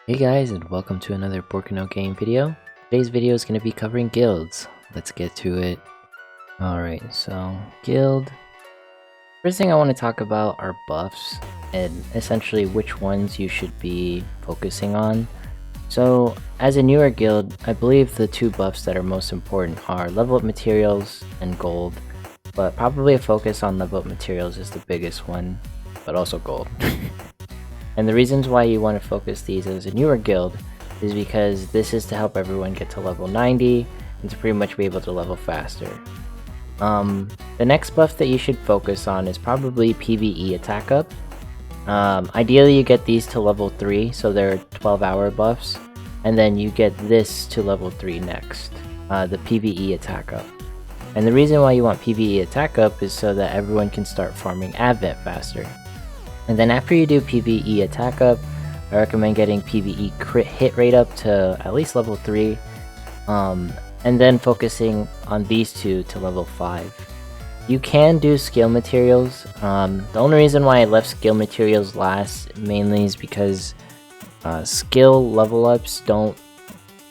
Hey guys, and welcome to another Borkano game video. Today's video is going to be covering guilds. Let's get to it. Alright, so guild. First thing I want to talk about are buffs, and essentially which ones you should be focusing on. So as a newer guild, I believe the two buffs that are most important are level up materials and gold, but probably a focus on level up materials is the biggest one, but also gold. And the reasons why you want to focus these as a newer guild is because this is to help everyone get to level 90 and to pretty much be able to level faster. The next buff that you should focus on is probably PvE attack up. Ideally you get these to level 3, so they're 12-hour buffs, and then you get this to level 3 next, the PvE attack up. And the reason why you want PvE attack up is so that everyone can start farming Advent faster. And then after you do PvE attack up, I recommend getting PvE crit hit rate up to at least level 3, and then focusing on these two to level 5. You can do skill materials. The only reason why I left skill materials last mainly is because skill level ups don't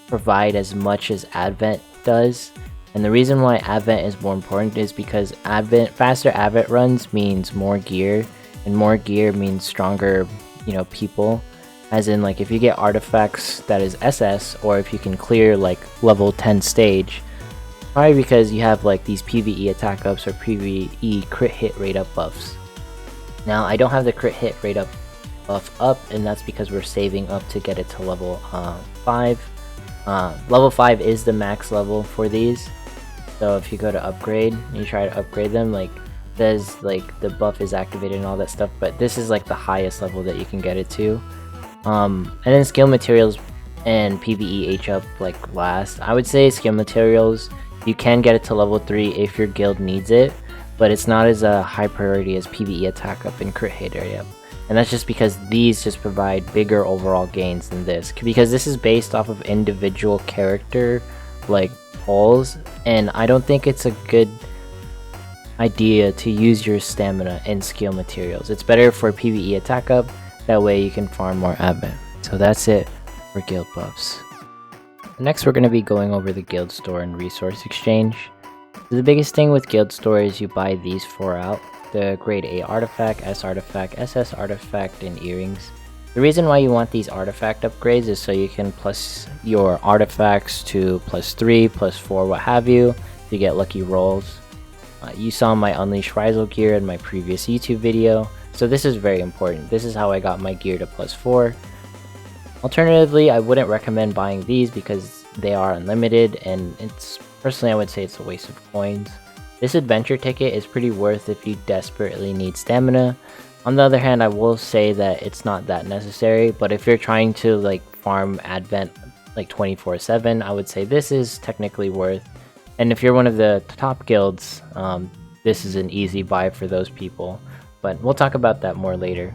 provide as much as Advent does. And the reason why Advent is more important is because faster Advent runs means more gear. And more gear means stronger, people. As in, like, if you get artifacts that is SS, or if you can clear, like, level 10 stage, probably because you have, like, these PvE attack ups or PvE crit hit rate up buffs. Now, I don't have the crit hit rate up buff up, and that's because we're saving up to get it to level 5. Level 5 is the max level for these. So if you go to upgrade, and you try to upgrade them, like, says like the buff is activated and all that stuff, but this is like the highest level that you can get it to. And then skill materials and PvE H up like last. I would say skill materials, you can get it to level 3 if your guild needs it, but it's not as a high priority as PvE attack up and crit hit area. And that's just because these just provide bigger overall gains than this, because this is based off of individual character like pulls, and I don't think it's a good idea to use your stamina in skill materials. It's better for PvE attack up, that way you can farm more Advent. So that's it for guild buffs. Next we're going to be going over the guild store and resource exchange. So the biggest thing with guild store is you buy these 4 out: the grade A artifact, S artifact, SS artifact, and earrings. The reason why you want these artifact upgrades is so you can plus your artifacts to +3, +4, what have you, to get lucky rolls. You saw my Unleash Rizel gear in my previous YouTube video, so this is very important. This is how I got my gear to +4. Alternatively, I wouldn't recommend buying these because they are unlimited, and personally I would say it's a waste of coins. This adventure ticket is pretty worth if you desperately need stamina. On the other hand, I will say that it's not that necessary, but if you're trying to like farm Advent like 24/7, I would say this is technically worth. And if you're one of the top guilds, this is an easy buy for those people, but we'll talk about that more later.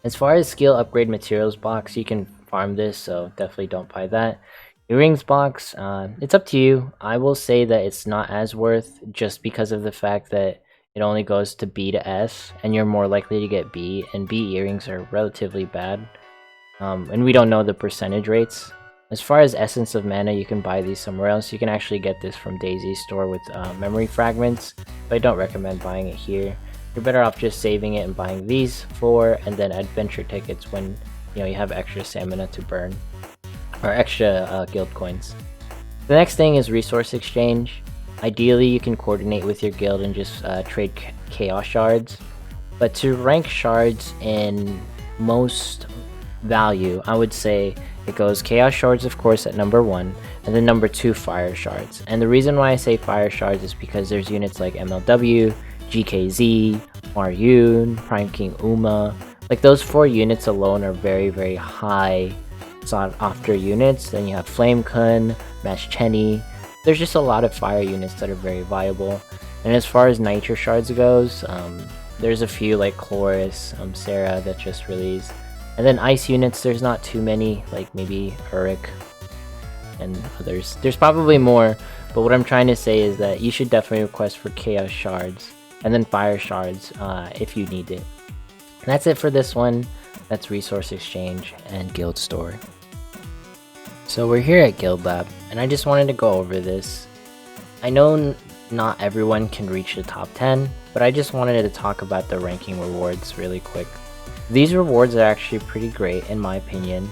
As far as skill upgrade materials box, you can farm this, so definitely don't buy that. Earrings box, it's up to you. I will say that it's not as worth just because of the fact that it only goes to B to S, and you're more likely to get B, and B earrings are relatively bad. And we don't know the percentage rates. As far as Essence of Mana, you can buy these somewhere else. You can actually get this from Daisy's store with memory fragments, but I don't recommend buying it here. You're better off just saving it and buying these 4, and then adventure tickets when you have extra stamina to burn, or extra guild coins. The next thing is resource exchange. Ideally, you can coordinate with your guild and just trade chaos shards, but to rank shards in most value, I would say it goes chaos shards, of course, at number 1, and then number 2 fire shards. And the reason why I say fire shards is because there's units like MLW, GKZ, Maryun, Prime King Uma. Like, those 4 units alone are very, very high sought after units. Then you have Flame Kun, Mash Chenny. There's just a lot of fire units that are very viable. And as far as nitro shards goes, there's a few like Chloris, Sarah that just released. And then ice units, there's not too many, like maybe Uruk and others. There's probably more, but what I'm trying to say is that you should definitely request for chaos shards and then fire shards if you need it. And that's it for this one. That's Resource Exchange and Guild Store. So we're here at Guild Lab, and I just wanted to go over this. I know not everyone can reach the top 10, but I just wanted to talk about the ranking rewards really quick. These rewards are actually pretty great in my opinion.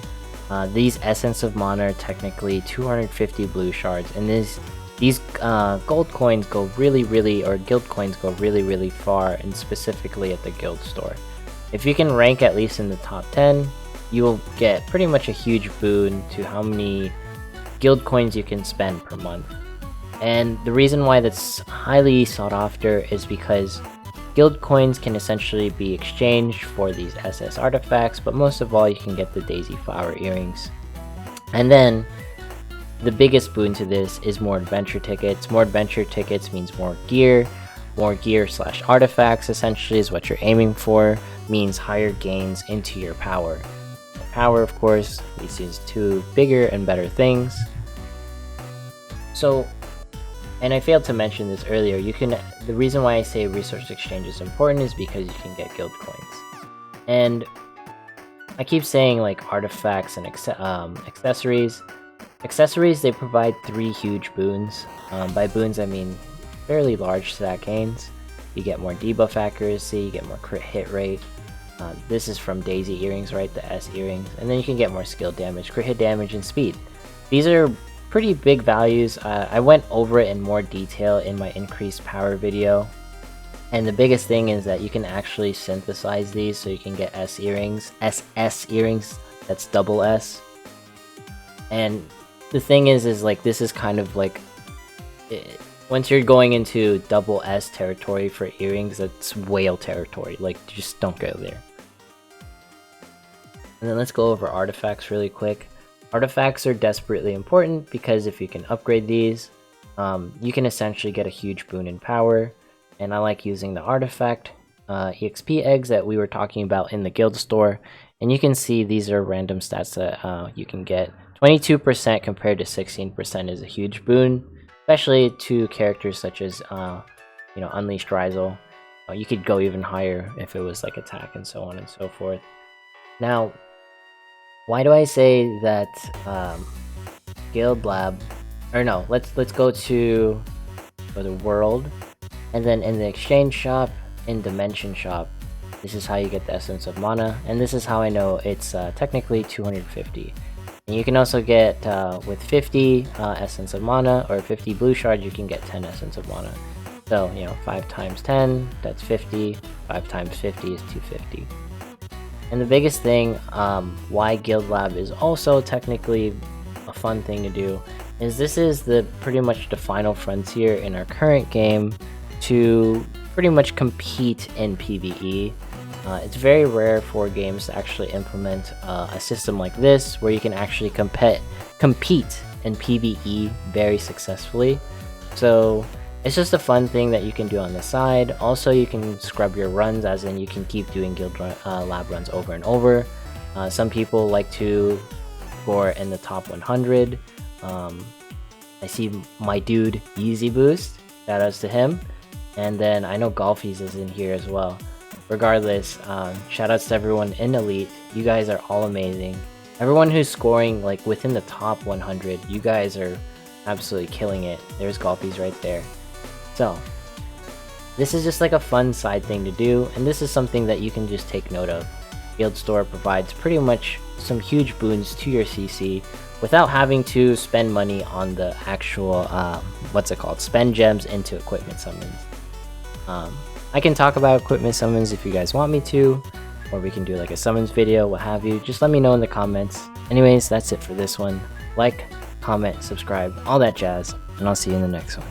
These Essence of Mana are technically 250 blue shards, and these gold coins go or guild coins go really far, and specifically at the guild store. If you can rank at least in the top 10, you will get pretty much a huge boon to how many guild coins you can spend per month. And the reason why that's highly sought after is because guild coins can essentially be exchanged for these SS artifacts, but most of all you can get the Daisy Flower earrings. And then the biggest boon to this is more adventure tickets. More adventure tickets means more gear slash artifacts essentially is what you're aiming for, means higher gains into your power. Power, of course, leads to bigger and better things. So, and I failed to mention this earlier, the reason why I say resource exchange is important is because you can get guild coins. And I keep saying like artifacts and accessories. Accessories, they provide 3 huge boons. By boons I mean fairly large stat gains. You get more debuff accuracy, you get more crit hit rate. This is from Daisy earrings, right? The S earrings. And then you can get more skill damage, crit hit damage, and speed. These are pretty big values. I went over it in more detail in my increased power video. And the biggest thing is that you can actually synthesize these, so you can get S earrings, SS earrings, that's double S. And the thing is like this is kind of like, once you're going into double S territory for earrings, that's whale territory, like just don't go there. And then let's go over artifacts really quick. Artifacts are desperately important because if you can upgrade these, you can essentially get a huge boon in power. And I like using the artifact EXP eggs that we were talking about in the guild store. And you can see these are random stats that you can get. 22% compared to 16% is a huge boon, especially to characters such as Unleashed Rizel. You could go even higher if it was like attack and so on and so forth. Now, why do I say that Guild Lab, or no, let's go to the world, and then in the exchange shop, in Dimension shop, this is how you get the Essence of Mana, and this is how I know it's technically 250. And you can also get with 50 Essence of Mana or 50 blue shards, you can get 10 Essence of Mana. So 5 times 10, that's 50. 5 times 50 is 250. And the biggest thing why Guild Lab is also technically a fun thing to do is this is pretty much the final frontier in our current game to pretty much compete in PvE. It's very rare for games to actually implement a system like this where you can actually compete in PvE very successfully. So it's just a fun thing that you can do on the side. Also, you can scrub your runs, as in you can keep doing Lab runs over and over. Some people like to score in the top 100. I see my dude Yeezy Boost, shout outs to him. And then I know Golfies is in here as well. Regardless, shout outs to everyone in Elite. You guys are all amazing. Everyone who's scoring like within the top 100, you guys are absolutely killing it. There's Golfies right there. So this is just like a fun side thing to do, and this is something that you can just take note of. Guild Store provides pretty much some huge boons to your CC without having to spend money on the actual spend gems into equipment summons. I can talk about equipment summons if you guys want me to, or we can do like a summons video, what have you. Just let me know in the comments. Anyways, that's it for this one. Like, comment, subscribe, all that jazz, and I'll see you in the next one.